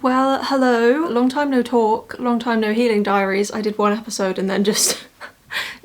Well, hello. Long time no talk, long time no healing diaries. I did one episode and then just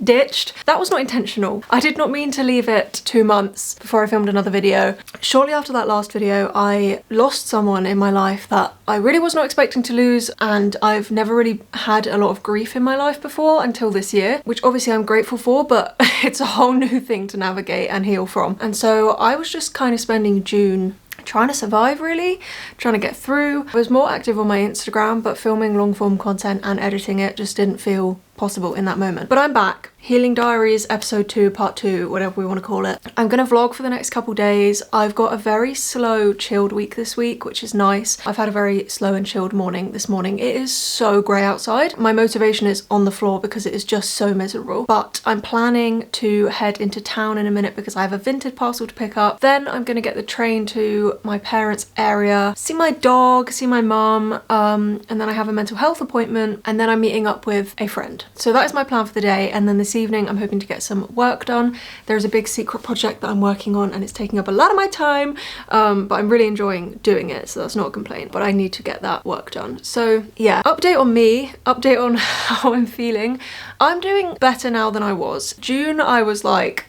ditched. That was not intentional. I did not mean to leave it 2 months before I filmed another video. Shortly after that last video, I lost someone in my life that I really was not expecting to lose, and I've never really had a lot of grief in my life before until this year, which obviously I'm grateful for, but it's a whole new thing to navigate and heal from. And so I was just kind of spending June trying to survive, really, trying to get through. I was more active on my Instagram, but filming long form content and editing it just didn't feel possible in that moment. But I'm back. Healing Diaries episode 2, part 2, whatever we want to call it. I'm gonna vlog for the next couple days. I've got a very slow, chilled week this week, which is nice. I've had a very slow and chilled morning this morning. It is so grey outside. My motivation is on the floor because it is just so miserable. But I'm planning to head into town in a minute because I have a Vinted parcel to pick up. Then I'm gonna get the train to my parents' area, see my dog, see my mum, and then I have a mental health appointment, and then I'm meeting up with a friend. So that is my plan for the day, and then this evening I'm hoping to get some work done. There's a big secret project that I'm working on and it's taking up a lot of my time, but I'm really enjoying doing it, so that's not a complaint, but I need to get that work done. So yeah, update on me, update on how I'm feeling. I'm doing better now than I was. June, I was like,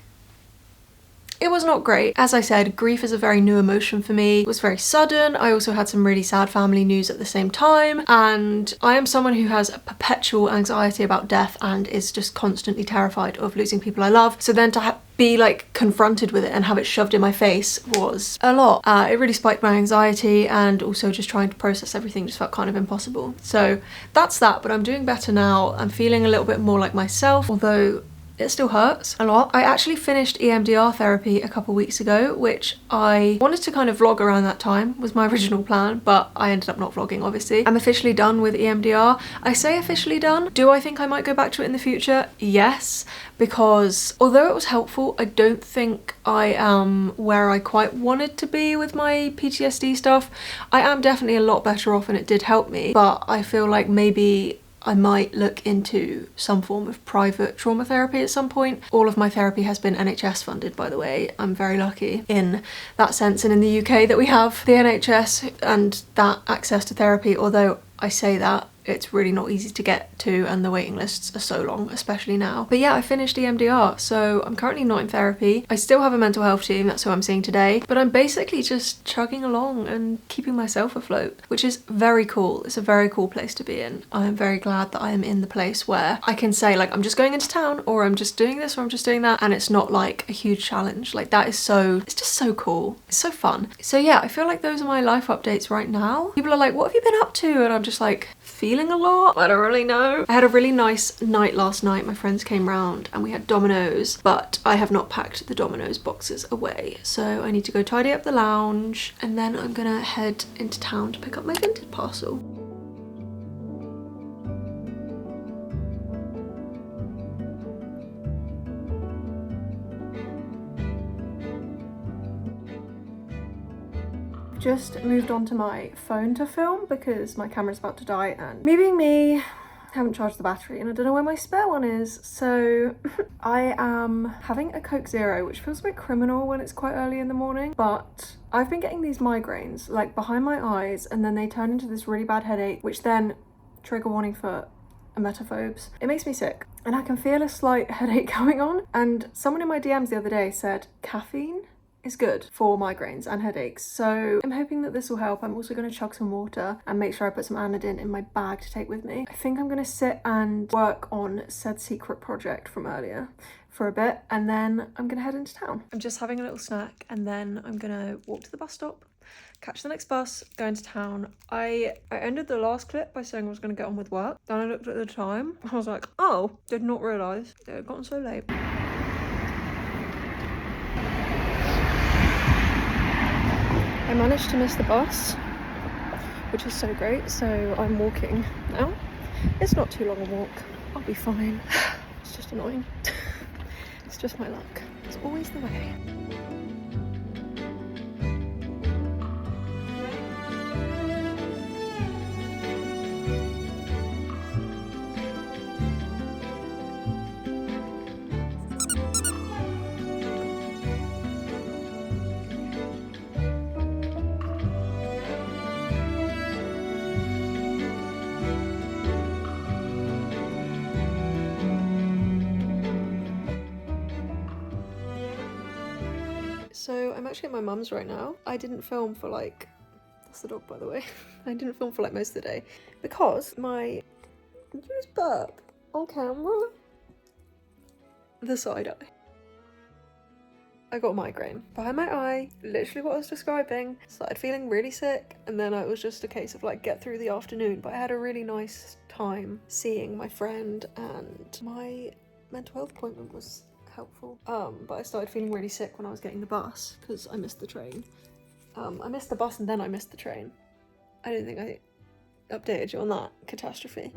it was not great. As I said, grief is a very new emotion for me. It was very sudden. I also had some really sad family news at the same time. And I am someone who has a perpetual anxiety about death and is just constantly terrified of losing people I love. So then to be like confronted with it and have it shoved in my face was a lot. It really spiked my anxiety, and also just trying to process everything just felt kind of impossible. So that's that, but I'm doing better now. I'm feeling a little bit more like myself, although it still hurts a lot. I actually finished EMDR therapy a couple weeks ago, which I wanted to kind of vlog around that time, was my original plan, but I ended up not vlogging, obviously. I'm officially done with EMDR. I say officially done. Do I think I might go back to it in the future? Yes, because although it was helpful, I don't think I am where I quite wanted to be with my PTSD stuff. I am definitely a lot better off and it did help me, but I feel like maybe I might look into some form of private trauma therapy at some point. All of my therapy has been NHS funded, by the way. I'm very lucky in that sense, and in the UK that we have the NHS and that access to therapy, although I say that, it's really not easy to get to and the waiting lists are so long, especially now. But yeah, I finished EMDR, so I'm currently not in therapy. I still have a mental health team, that's who I'm seeing today, but I'm basically just chugging along and keeping myself afloat, which is very cool. It's a very cool place to be in. I am very glad that I am in the place where I can say like, I'm just going into town, or I'm just doing this, or I'm just doing that, and it's not like a huge challenge. Like that is so, it's just so cool. It's so fun. So yeah, I feel like those are my life updates right now. People are like, what have you been up to? And I'm just like, feeling a lot. I don't really know. I had a really nice night last night. My friends came round and we had Dominoes, but I have not packed the Dominoes boxes away. So I need to go tidy up the lounge, and then I'm gonna head into town to pick up my Vinted parcel. Just moved on to my phone to film because my camera's about to die, and me being me, haven't charged the battery and I don't know where my spare one is. So I am having a Coke Zero, which feels a bit criminal when it's quite early in the morning, but I've been getting these migraines like behind my eyes, and then they turn into this really bad headache, which then, trigger warning for emetophobes, it makes me sick and I can feel a slight headache coming on. And someone in my DMs the other day said caffeine is good for migraines and headaches, so I'm hoping that this will help. I'm also going to chug some water and make sure I put some Anodin in my bag to take with me. I think I'm going to sit and work on said secret project from earlier for a bit, and then I'm going to head into town. I'm just having a little snack, and then I'm going to walk to the bus stop, catch the next bus, go into town. I ended the last clip by saying I was going to get on with work. Then I looked at the time. I was like, oh, did not realise it had gotten so late. I managed to miss the bus, which is so great, so I'm walking now. It's not too long a walk, I'll be fine. It's just annoying. It's just my luck. It's always the way. So I'm actually at my mum's right now. I didn't film for like, that's the dog by the way. I didn't film for like most of the day because my, did you just burp on camera? The side eye. I got a migraine behind my eye, literally what I was describing. Started feeling really sick, and then it was just a case of like get through the afternoon. But I had a really nice time seeing my friend, and my mental health appointment was helpful. But I started feeling really sick when I was getting the bus because I missed the train. I missed the bus and then I missed the train. I don't think I updated you on that catastrophe.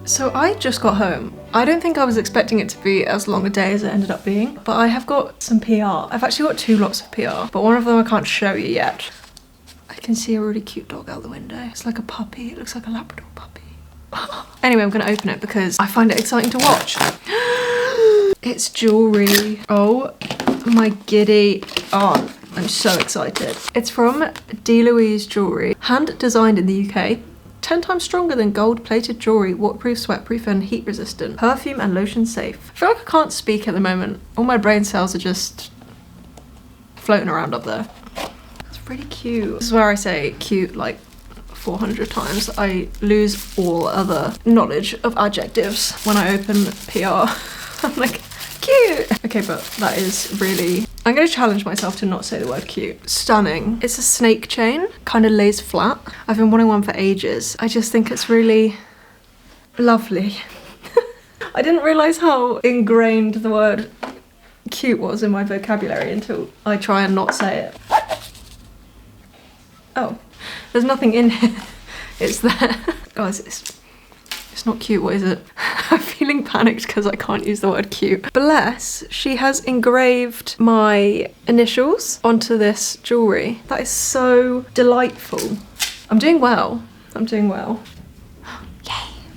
So I just got home. I don't think I was expecting it to be as long a day as it ended up being, but I have got some PR. I've actually got 2 lots of PR, but one of them I can't show you yet. I can see a really cute dog out the window. It's like a puppy. It looks like a Labrador puppy. Anyway, I'm gonna open it because I find it exciting to watch. It's jewelry. Oh my giddy aunt. I'm so excited. It's from D. Louise Jewelry, hand designed in the UK. 10 times stronger than gold-plated jewelry, waterproof, sweatproof and heat resistant. Perfume and lotion safe. I feel like I can't speak at the moment. All my brain cells are just floating around up there. It's really cute. This is where I say cute like 400 times. I lose all other knowledge of adjectives when I open PR. I'm like, cute! Okay, but that is really... I'm gonna challenge myself to not say the word cute. Stunning. It's a snake chain, kind of lays flat. I've been wanting one for ages. I just think it's really lovely. I didn't realise how ingrained the word cute was in my vocabulary until I try and not say it. Oh, there's nothing in here. It's there. Oh, it's not cute, what is it? I'm feeling panicked because I can't use the word cute. Bless, she has engraved my initials onto this jewellery. That is so delightful. I'm doing well. I'm doing well. Yay.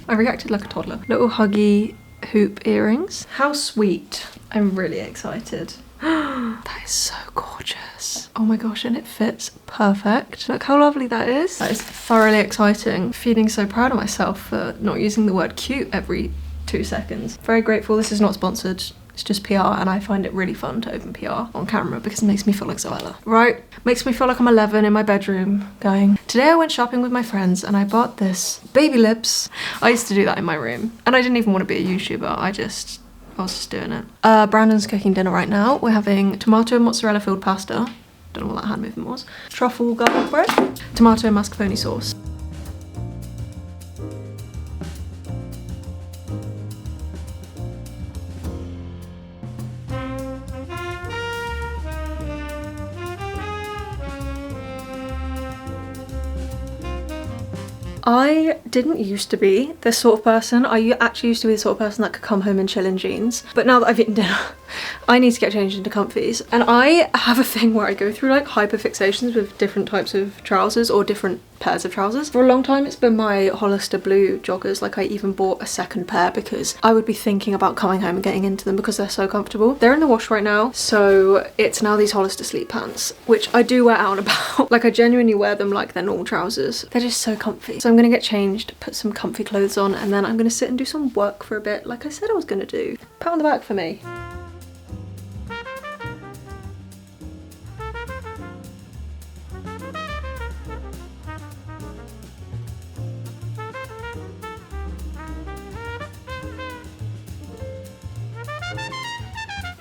I reacted like a toddler. Little huggy hoop earrings. How sweet. I'm really excited. That is so gorgeous. Oh my gosh, and it fits perfect. Look how lovely that is. That is thoroughly exciting. Feeling so proud of myself for not using the word cute every 2 seconds. Very grateful. This is not sponsored. It's just PR, and I find it really fun to open PR on camera because it makes me feel like Zoella. Right, makes me feel like I'm 11 in my bedroom going, today I went shopping with my friends and I bought this baby lips. I used to do that in my room, and I didn't even want to be a YouTuber. I was just doing it. Brandon's cooking dinner right now. We're having tomato and mozzarella filled pasta. Don't know what that hand movement was. Truffle garlic bread. Tomato and mascarpone sauce. I didn't used to be this sort of person. I actually used to be the sort of person that could come home and chill in jeans. But now that I've eaten dinner, I need to get changed into comfies. And I have a thing where I go through like hyperfixations with different types of trousers or different pairs of trousers. For a long time it's been my Hollister blue joggers. Like I even bought a second pair because I would be thinking about coming home and getting into them because they're so comfortable. They're in the wash right now, so it's now these Hollister sleep pants, which I do wear out and about. Like I genuinely wear them like they're normal trousers. They're just so comfy. So I'm gonna get changed, put some comfy clothes on, and then I'm gonna sit and do some work for a bit like I said I was gonna do. Pat on the back for me.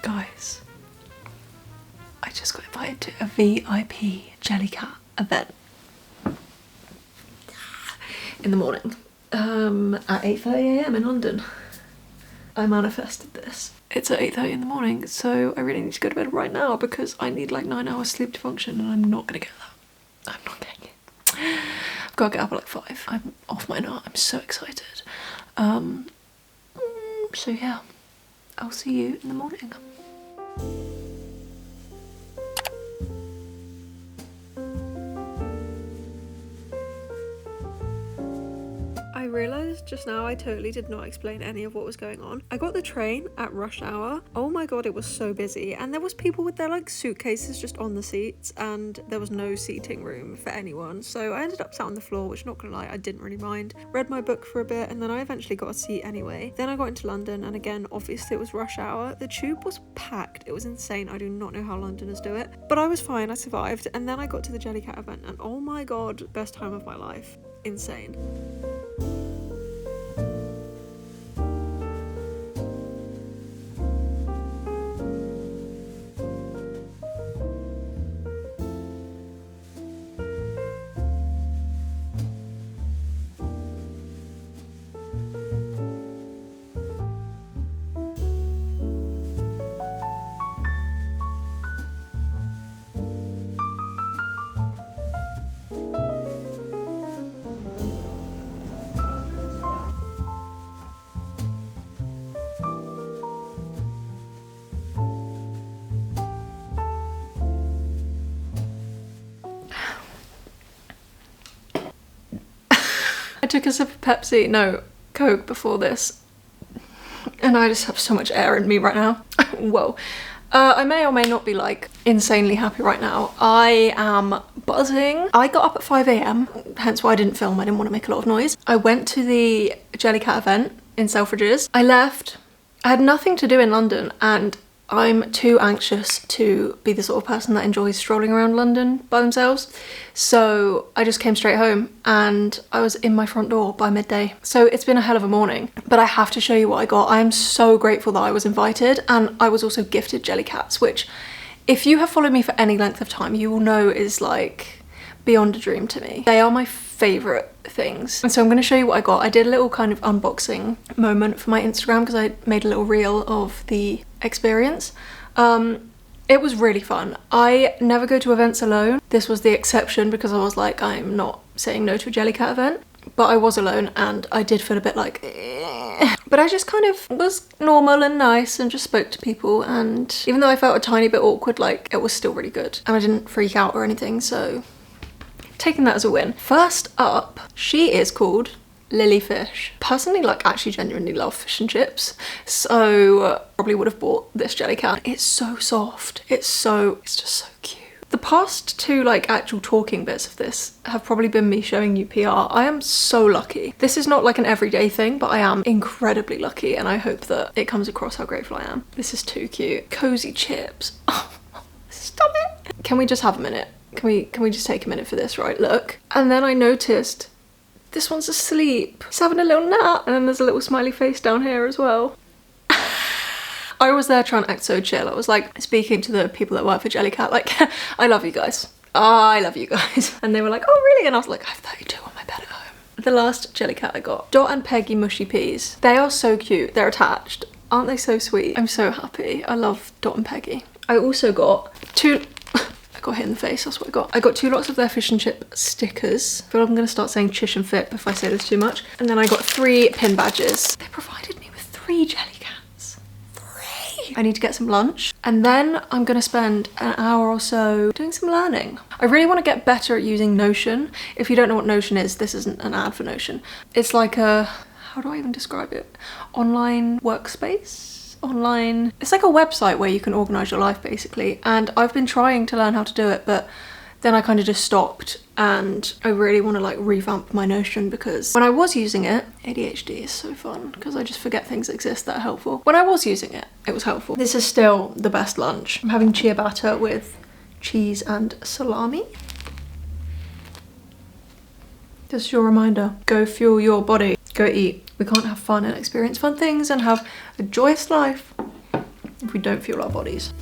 Guys, I just got invited to a VIP Jellycat event in the morning at 8:30 AM in London. I manifested this. It's at 8:30 in the morning, so I really need to go to bed right now because I need like 9 hours sleep to function, and I'm not gonna get that. I'm not getting it. I've got to get up at like 5. I'm off my nut. I'm so excited. So yeah, I'll see you in the morning. I realised Just now I totally did not explain any of what was going on. I got the train at rush hour. Oh my god, it was so busy, and there was people with their like suitcases just on the seats, and there was no seating room for anyone, so I ended up sat on the floor, which, not gonna lie, I didn't really mind. Read my book for a bit, and then I eventually got a seat anyway. Then I got into London, and again, obviously it was rush hour. The tube was packed. It was insane. I do not know how Londoners do it, but I was fine. I survived. And then I got to the Jellycat event, and oh my god, best time of my life. Insane. I took a sip of Pepsi, no, Coke before this, and I just have so much air in me right now. Whoa. I may or may not be like insanely happy right now. I am buzzing. I got up at 5 AM, hence why I didn't film. I didn't want to make a lot of noise. I went to the Jellycat event in Selfridges. I left. I had nothing to do in London, and I'm too anxious to be the sort of person that enjoys strolling around London by themselves. So I just came straight home, and I was in my front door by midday. So it's been a hell of a morning, but I have to show you what I got. I am so grateful that I was invited, and I was also gifted Jellycats, which, if you have followed me for any length of time, you will know is like beyond a dream to me. They are my favourite things. And so I'm going to show you what I got. I did a little kind of unboxing moment for my Instagram because I made a little reel of the experience. It was really fun. I never go to events alone. This was the exception because I was like, I'm not saying no to a Jellycat event, but I was alone and I did feel a bit like but I just kind of was normal and nice and just spoke to people, and even though I felt a tiny bit awkward, like, it was still really good and I didn't freak out or anything, so taking that as a win. First up, she is called Lilyfish. Personally, like, actually genuinely love fish and chips, so probably would have bought this Jellycat. It's so soft. It's just so cute. The past two like actual talking bits of this have probably been me showing you PR. I am so lucky. This is not like an everyday thing, but I am incredibly lucky, and I hope that it comes across how grateful I am. This is too cute. Cozy chips. Oh, stop it. Can we just have a minute? Can we just take a minute for this, right? Look. And then I noticed this one's asleep. He's having a little nap. And then there's a little smiley face down here as well. I was there trying to act so chill. I was like speaking to the people that work for Jellycat, like, I love you guys. I love you guys. And they were like, oh really? And I was like, I have 32 on my bed at home. The last Jellycat I got, Dot and Peggy Mushy Peas. They are so cute. They're attached. Aren't they so sweet? I'm so happy. I love Dot and Peggy. I also got two... I got hit in the face, that's what I got. I got 2 lots of their fish and chip stickers. I feel like I'm gonna start saying chish and fip if I say this too much. And then I got 3 pin badges. They provided me with 3 Jellycats. 3! I need to get some lunch. And then I'm gonna spend an hour or so doing some learning. I really wanna get better at using Notion. If you don't know what Notion is, this isn't an ad for Notion. It's like a, how do I even describe it? Online workspace? Online, it's like a website where you can organize your life basically, and I've been trying to learn how to do it, but then I kind of just stopped, and I really want to like revamp my Notion because when I was using it, ADHD is so fun because I just forget things exist that are helpful. When I was using it, it was helpful. This is still the best lunch. I'm having ciabatta with cheese and salami. This is your reminder. Go fuel your body. Go eat. We can't have fun and experience fun things and have a joyous life if we don't fuel our bodies.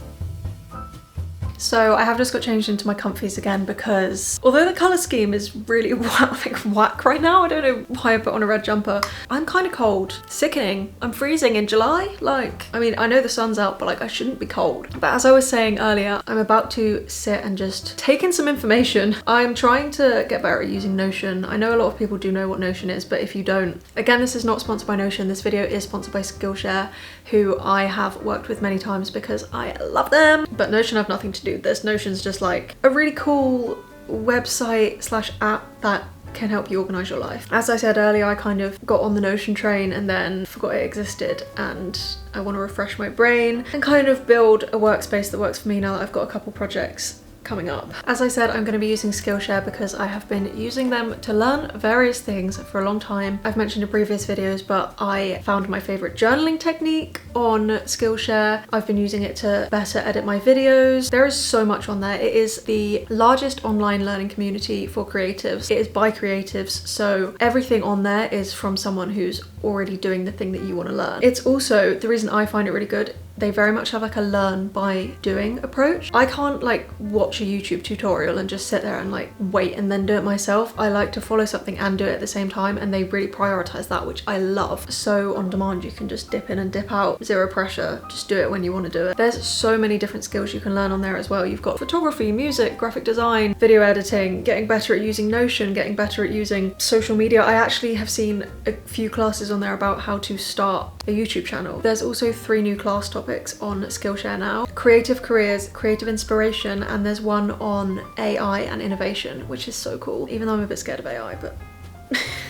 So I have just got changed into my comfies again because although the colour scheme is really whack right now, I don't know why I put on a red jumper, I'm kind of cold. Sickening. I'm freezing in July. Like, I mean, I know the sun's out, but like I shouldn't be cold. But as I was saying earlier, I'm about to sit and just take in some information. I'm trying to get better at using Notion. I know a lot of people do know what Notion is, but if you don't, again, this is not sponsored by Notion. This video is sponsored by Skillshare, who I have worked with many times because I love them. But Notion have nothing to do with this. Notion's just like a really cool website slash app that can help you organise your life. As I said earlier, I kind of got on the Notion train and then forgot it existed, and I want to refresh my brain and kind of build a workspace that works for me now that I've got a couple projects coming up. As I said, I'm going to be using Skillshare because I have been using them to learn various things for a long time. I've mentioned in previous videos, but I found my favourite journaling technique on Skillshare. I've been using it to better edit my videos. There is so much on there. It is the largest online learning community for creatives. It is by creatives, so everything on there is from someone who's already doing the thing that you want to learn. It's also, the reason I find it really good, they very much have like a learn by doing approach. I can't like watch a YouTube tutorial and just sit there and like wait and then do it myself. I like to follow something and do it at the same time, and they really prioritize that, which I love. So on demand, you can just dip in and dip out, zero pressure, just do it when you want to do it. There's so many different skills you can learn on there as well. You've got photography, music, graphic design, video editing, getting better at using Notion, getting better at using social media. I actually have seen a few classes on there about how to start a YouTube channel. There's also 3 new class topics on Skillshare now: creative careers, creative inspiration, and there's one on AI and innovation, which is so cool, even though I'm a bit scared of AI, but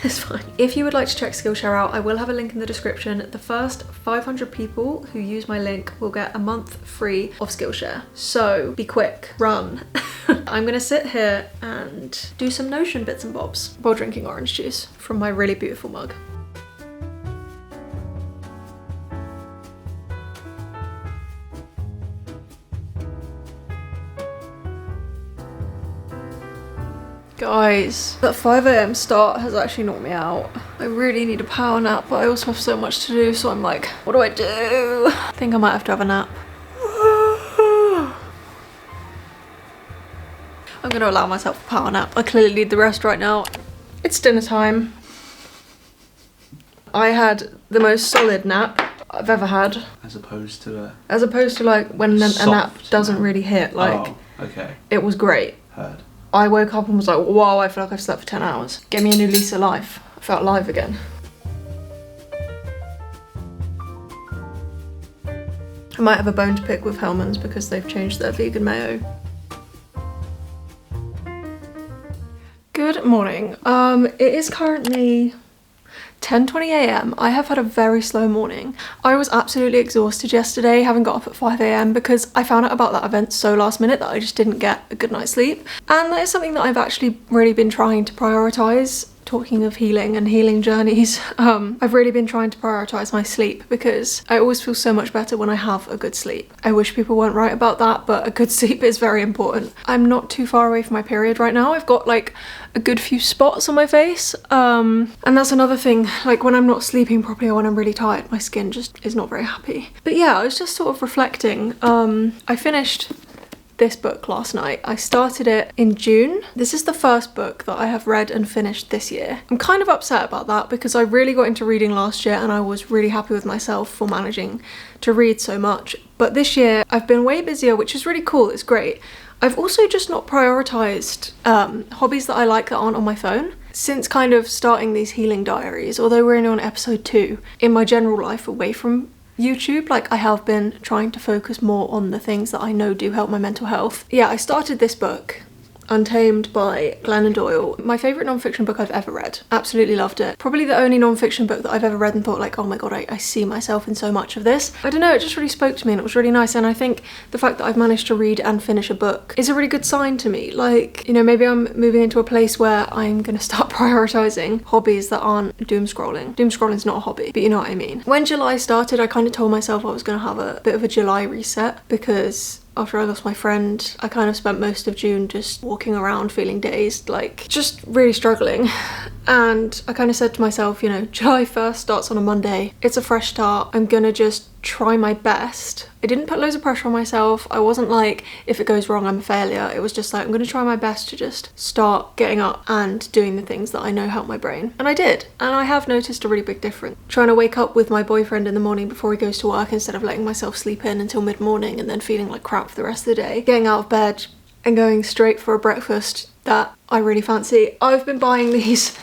it's fine. If you would like to check Skillshare out, I will have a link in the description. The first 500 people who use my link will get a month free of Skillshare. So be quick, run. I'm gonna sit here and do some Notion bits and bobs while drinking orange juice from my really beautiful mug. Guys, that 5 AM start has actually knocked me out. I really need a power nap, but I also have so much to do, so I'm like, what do I do? I think I might have to have a nap. I'm gonna allow myself a power nap. I clearly need the rest right now. It's dinner time. I had the most solid nap I've ever had. As opposed to like when a nap doesn't really hit, like, oh, okay. It was great. Heard. I woke up and was like, wow, I feel like I've slept for 10 hours. Give me a new lease of life. I felt alive again. I might have a bone to pick with Hellmann's because they've changed their vegan mayo. Good morning. It is currently 10:20 AM. I have had a very slow morning. I was absolutely exhausted yesterday, having got up at 5 AM because I found out about that event so last minute that I just didn't get a good night's sleep. And that is something that I've actually really been trying to prioritise. Talking of healing and healing journeys, I've really been trying to prioritise my sleep because I always feel so much better when I have a good sleep. I wish people weren't right about that, but a good sleep is very important. I'm not too far away from my period right now. I've got like a good few spots on my face, and that's another thing. Like when I'm not sleeping properly or when I'm really tired, my skin just is not very happy. But yeah, I was just sort of reflecting. I finished this book last night. I started it in June. This is the first book that I have read and finished this year. I'm kind of upset about that because I really got into reading last year and I was really happy with myself for managing to read so much. But this year I've been way busier, which is really cool, it's great. I've also just not prioritised hobbies that I like that aren't on my phone. Since kind of starting these healing diaries, although we're only on episode 2, in my general life away from YouTube, like I have been trying to focus more on the things that I know do help my mental health. Yeah, I started this book, Untamed by Glennon Doyle. My favourite non-fiction book I've ever read. Absolutely loved it. Probably the only non-fiction book that I've ever read and thought like, oh my god, I see myself in so much of this. I don't know, it just really spoke to me and it was really nice, and I think the fact that I've managed to read and finish a book is a really good sign to me. Like, you know, maybe I'm moving into a place where I'm gonna start prioritising hobbies that aren't doom scrolling. Doom scrolling's not a hobby, but you know what I mean. When July started, I kind of told myself I was gonna have a bit of a July reset because after I lost my friend, I kind of spent most of June just walking around feeling dazed, like just really struggling. And I kind of said to myself, you know, July 1st starts on a Monday. It's a fresh start. I'm gonna just try my best. I didn't put loads of pressure on myself. I wasn't like, if it goes wrong, I'm a failure. It was just like, I'm gonna try my best to just start getting up and doing the things that I know help my brain. And I did. And I have noticed a really big difference. Trying to wake up with my boyfriend in the morning before he goes to work instead of letting myself sleep in until mid-morning and then feeling like crap for the rest of the day. Getting out of bed and going straight for a breakfast that I really fancy. I've been buying these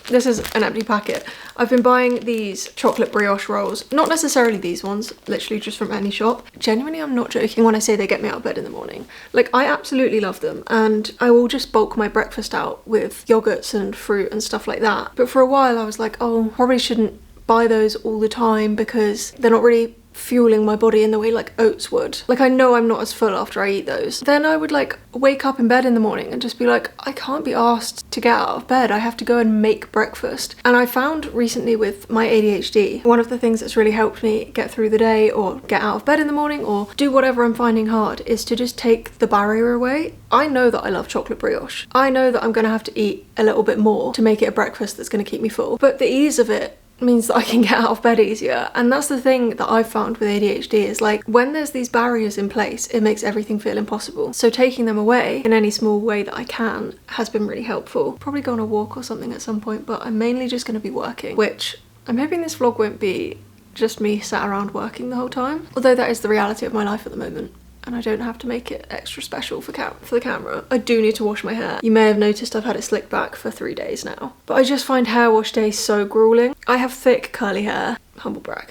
This is an empty packet. I've been buying these chocolate brioche rolls. Not necessarily these ones, literally just from any shop. Genuinely, I'm not joking when I say they get me out of bed in the morning. Like, I absolutely love them, and I will just bulk my breakfast out with yogurts and fruit and stuff like that. But for a while I was like, oh, probably shouldn't buy those all the time because they're not really fueling my body in the way like oats would. Like, I know I'm not as full after I eat those. Then I would like wake up in bed in the morning and just be like, I can't be asked to get out of bed. I have to go and make breakfast. And I found recently with my ADHD, one of the things that's really helped me get through the day or get out of bed in the morning or do whatever I'm finding hard is to just take the barrier away. I know that I love chocolate brioche. I know that I'm gonna have to eat a little bit more to make it a breakfast that's gonna keep me full. But the ease of it means that I can get out of bed easier. And that's the thing that I've found with ADHD is like, when there's these barriers in place, it makes everything feel impossible. So taking them away in any small way that I can has been really helpful. Probably go on a walk or something at some point, but I'm mainly just going to be working, which I'm hoping this vlog won't be just me sat around working the whole time. Although that is the reality of my life at the moment, and I don't have to make it extra special for the camera. I do need to wash my hair. You may have noticed I've had it slicked back for 3 days now. But I just find hair wash days so grueling. I have thick curly hair, humble brag.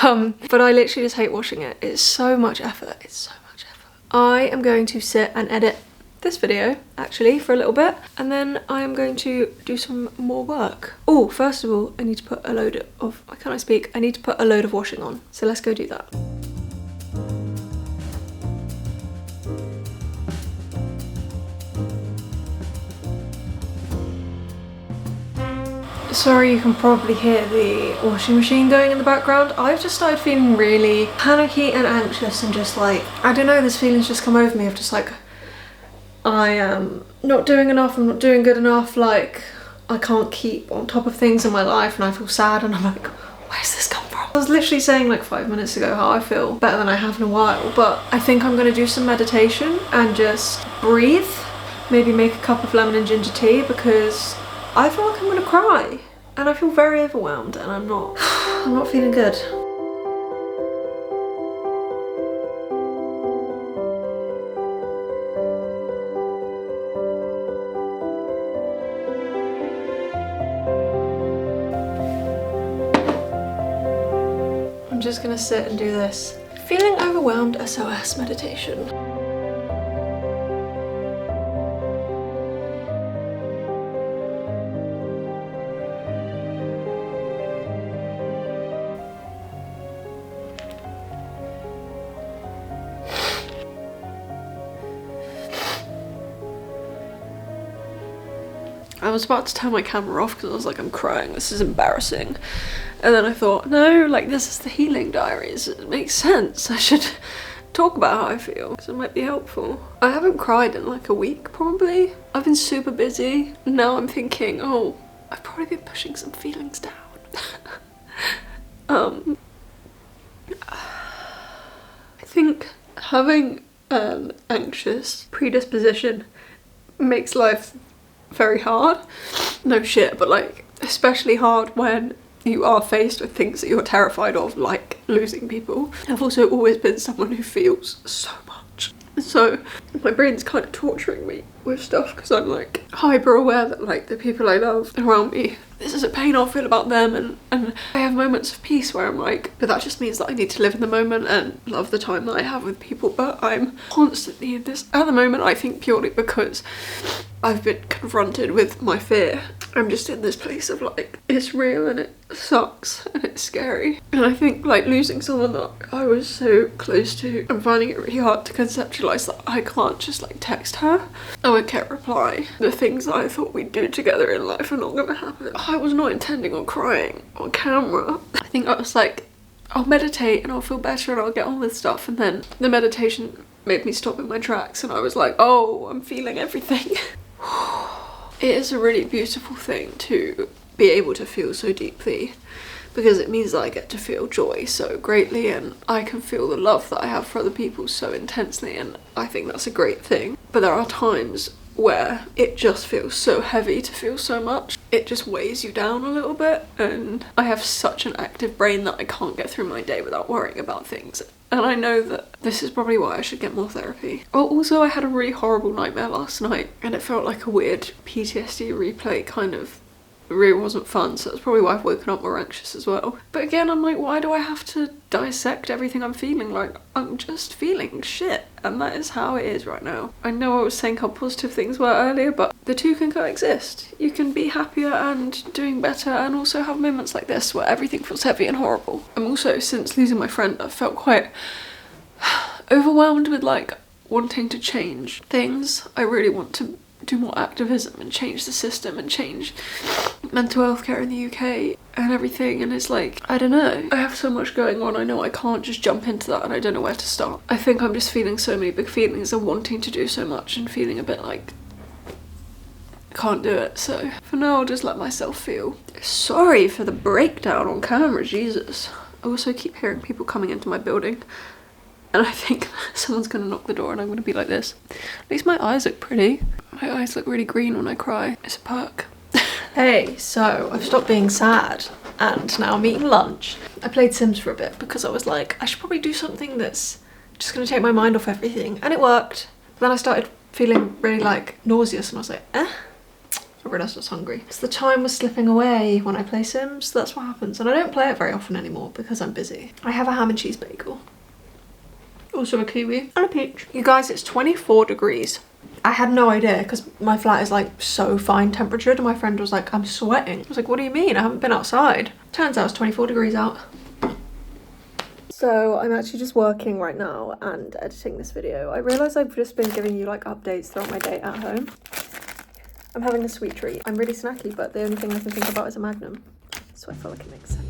But I literally just hate washing it. It's so much effort, it's so much effort. I am going to sit and edit this video actually for a little bit, and then I am going to do some more work. Oh, first of all, I need to put a load of, why can't I speak? I need to put a load of washing on. So let's go do that. Sorry, you can probably hear the washing machine going in the background. I've just started feeling really panicky and anxious and just like, I don't know, this feeling's just come over me of just like, I am not doing enough, I'm not doing good enough, like, I can't keep on top of things in my life, and I feel sad, and I'm like, where's this come from? I was literally saying like 5 minutes ago how I feel better than I have in a while, but I think I'm gonna do some meditation and just breathe, maybe make a cup of lemon and ginger tea, because I feel like I'm gonna cry. And I feel very overwhelmed, and I'm not feeling good. I'm just gonna sit and do this feeling overwhelmed SOS meditation. I was about to turn my camera off because I was like, I'm crying, this is embarrassing. And then I thought, no, like, this is the healing diaries. It makes sense. I should talk about how I feel because it might be helpful. I haven't cried in like a week probably. I've been super busy. Now I'm thinking, oh, I've probably been pushing some feelings down. I think having an anxious predisposition makes life very hard. No shit, but like especially hard when you are faced with things that you're terrified of, like losing people. I've also always been someone who feels so much, so my brain's kind of torturing me with stuff because I'm like hyper aware that like the people I love around me, this is a pain I'll feel about them, and I have moments of peace where I'm like, but that just means that I need to live in the moment and love the time that I have with people. But I'm constantly in this at the moment, I think purely because I've been confronted with my fear. I'm just in this place of like, it's real and it sucks and it's scary. And I think like losing someone that I was so close to, I'm finding it really hard to conceptualize that I can't just like text her. I won't get a reply. The things that I thought we'd do together in life are not gonna happen. I was not intending on crying on camera. I think I was like, I'll meditate and I'll feel better and I'll get on with stuff. And then the meditation made me stop in my tracks and I was like, oh, I'm feeling everything. It is a really beautiful thing to be able to feel so deeply, because it means that I get to feel joy so greatly and I can feel the love that I have for other people so intensely, and I think that's a great thing. But there are times where it just feels so heavy to feel so much. It just weighs you down a little bit, and I have such an active brain that I can't get through my day without worrying about things. And I know that this is probably why I should get more therapy. Oh, also I had a really horrible nightmare last night and it felt like a weird PTSD replay kind of It really wasn't fun, so that's probably why I've woken up more anxious as well. But again, I'm like, why do I have to dissect everything I'm feeling? Like, I'm just feeling shit, and that is how it is right now. I know I was saying how positive things were earlier, but the two can coexist. You can be happier and doing better and also have moments like this where everything feels heavy and horrible. I'm also, since losing my friend, I've felt quite overwhelmed with like wanting to change things. I really want to do more activism and change the system and change mental health care in the UK and everything, and it's like, I don't know, I have so much going on. I know I can't just jump into that and I don't know where to start. I think I'm just feeling so many big feelings and wanting to do so much and feeling a bit like I can't do it, so for now I'll just let myself feel. Sorry for the breakdown on camera, Jesus. I also keep hearing people coming into my building and I think someone's gonna knock the door and I'm gonna be like this. At least my eyes look pretty. My eyes look really green when I cry. It's a perk. Hey, so I've stopped being sad and now I'm eating lunch. I played Sims for a bit because I was like, I should probably do something that's just gonna take my mind off everything, and it worked. But then I started feeling really like nauseous and I was like, I realised I was hungry. So the time was slipping away when I play Sims. That's what happens, and I don't play it very often anymore because I'm busy. I have a ham and cheese bagel. Also a kiwi and a peach. You guys, it's 24 degrees. I had no idea because my flat is like so fine temperatured, and my friend was like, I'm sweating. I was like, what do you mean? I haven't been outside. Turns out it's 24 degrees out. So I'm actually just working right now and editing this video. I realise I've just been giving you like updates throughout my day at home. I'm having a sweet treat. I'm really snacky, but the only thing I can think about is a Magnum. So I feel like it makes sense.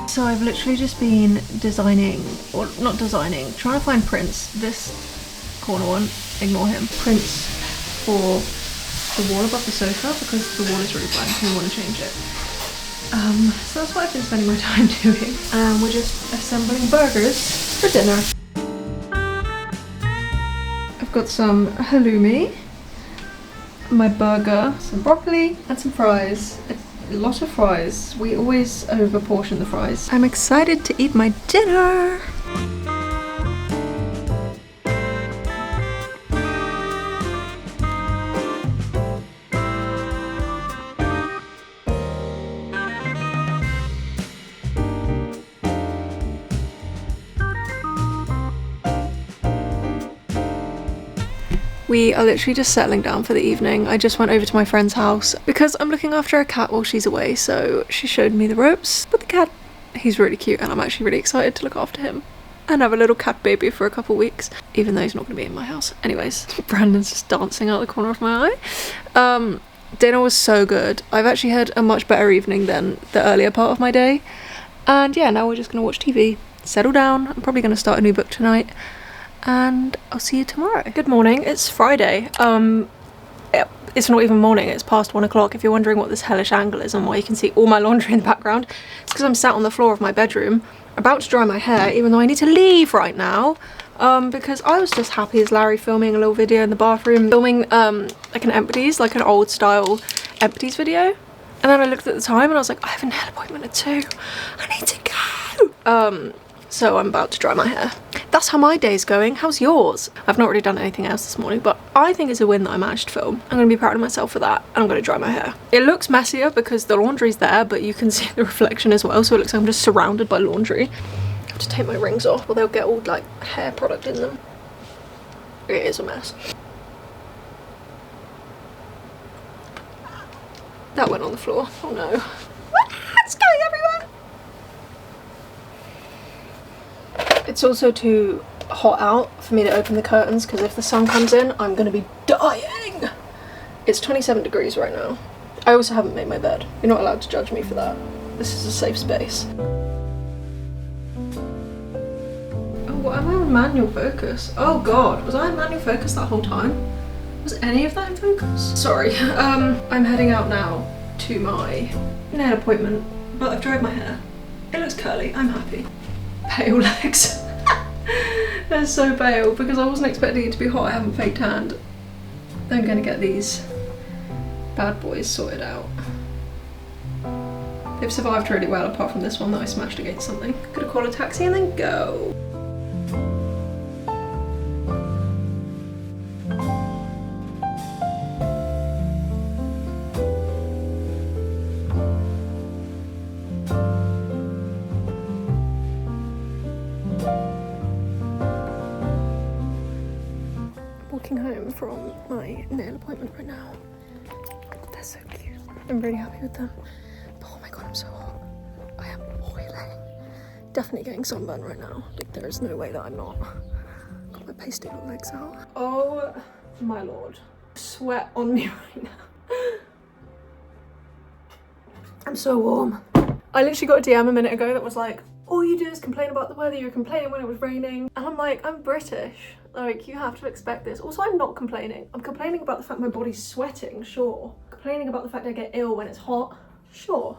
So I've literally just been designing, or not designing, trying to find prints. This corner one, ignore him. Prints for the wall above the sofa because the wall is really blank and we want to change it. So that's what I've been spending my time doing. And we're just assembling burgers for dinner. I've got some halloumi, my burger, some broccoli and some fries. A lot of fries. We always over portion the fries. I'm excited to eat my dinner. We are literally just settling down for the evening. I just went over to my friend's house because I'm looking after a cat while she's away, so she showed me the ropes. But the cat, he's really cute and I'm actually really excited to look after him and have a little cat baby for a couple weeks, even though he's not going to be in my house. Anyways, Brandon's just dancing out the corner of my eye. Dinner was so good. I've actually had a much better evening than the earlier part of my day. And yeah, now we're just going to watch TV, settle down. I'm probably going to start a new book tonight. And I'll see you tomorrow. Good morning, it's Friday. It's not even morning, it's past 1 o'clock. If you're wondering what this hellish angle is and why you can see all my laundry in the background, it's because I'm sat on the floor of my bedroom about to dry my hair, even though I need to leave right now. Because I was just happy as Larry filming a little video in the bathroom, filming like an empties, like an old style empties video. And then I looked at the time and I was like, I have a nail appointment at 2. I need to go. So I'm about to dry my hair. That's how my day's going. How's yours? I've not really done anything else this morning, but I think it's a win that I managed to film. I'm gonna be proud of myself for that, and I'm gonna dry my hair. It looks messier because the laundry's there, but you can see the reflection as well, so it looks like I'm just surrounded by laundry. I have to take my rings off, or they'll get all like hair product in them. It is a mess. That went on the floor. Oh no. It's going everywhere! It's also too hot out for me to open the curtains because if the sun comes in, I'm gonna be dying. It's 27 degrees right now. I also haven't made my bed. You're not allowed to judge me for that. This is a safe space. Oh, am I on manual focus? Oh god, was I in manual focus that whole time? Was any of that in focus? Sorry, I'm heading out now to my nail appointment, but I've dried my hair. It looks curly, I'm happy. Pale legs. They're so pale because I wasn't expecting it to be hot. I haven't fake tanned. I'm gonna get these bad boys sorted out. They've survived really well apart from this one that I smashed against something. Gonna call a taxi and then go. home from my nail appointment right now. They're so cute. I'm really happy with them. But oh my god, I'm so hot. I am boiling. Definitely getting sunburned right now. Like, there is no way that I'm not. Got my pasty little legs out. Oh my lord. Sweat on me right now. I'm so warm. I literally got a DM a minute ago that was like, all you do is complain about the weather, you were complaining when it was raining. And I'm like, I'm British. Like, you have to expect this. Also, I'm not complaining. I'm complaining about the fact my body's sweating, sure. Complaining about the fact I get ill when it's hot, sure.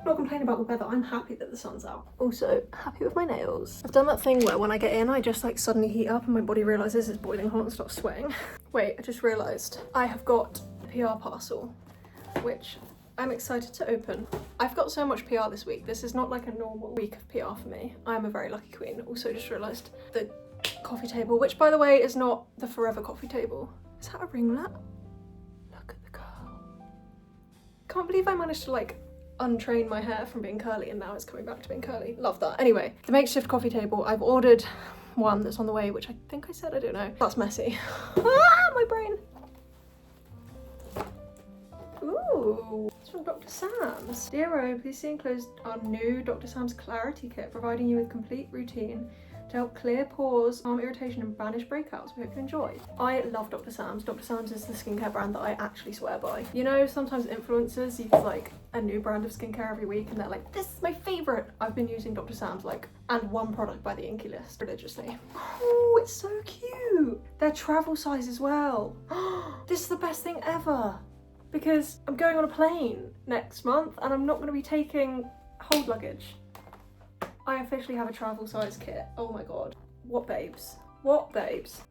Not complaining about the weather, I'm happy that the sun's out. Also, happy with my nails. I've done that thing where when I get in, I just like suddenly heat up and my body realizes it's boiling hot and stops sweating. Wait, I just realized I have got a PR parcel, which I'm excited to open. I've got so much PR this week. This is not like a normal week of PR for me. I'm a very lucky queen. Also just realized the coffee table, which by the way is not the forever coffee table. Is that a ringlet? Look at the curl. Can't believe I managed to like untrain my hair from being curly and now it's coming back to being curly. Love that. Anyway, the makeshift coffee table, I've ordered one that's on the way, which I think I said, I don't know. That's messy. Ah, my brain. Ooh, it's from Dr. Sam's. Dear Ro, please see enclosed our new Dr. Sam's Clarity Kit, providing you with complete routine to help clear pores, calm irritation and banish breakouts. We hope you enjoy. I love Dr. Sam's. Dr. Sam's is the skincare brand that I actually swear by. You know, sometimes influencers use like a new brand of skincare every week and they're like, this is my favorite. I've been using Dr. Sam's like, and one product by the Inky List religiously. Oh, it's so cute. They're travel size as well. This is the best thing ever. Because I'm going on a plane next month and I'm not going to be taking hold luggage. I officially have a travel size kit. Oh my god. What babes? What babes?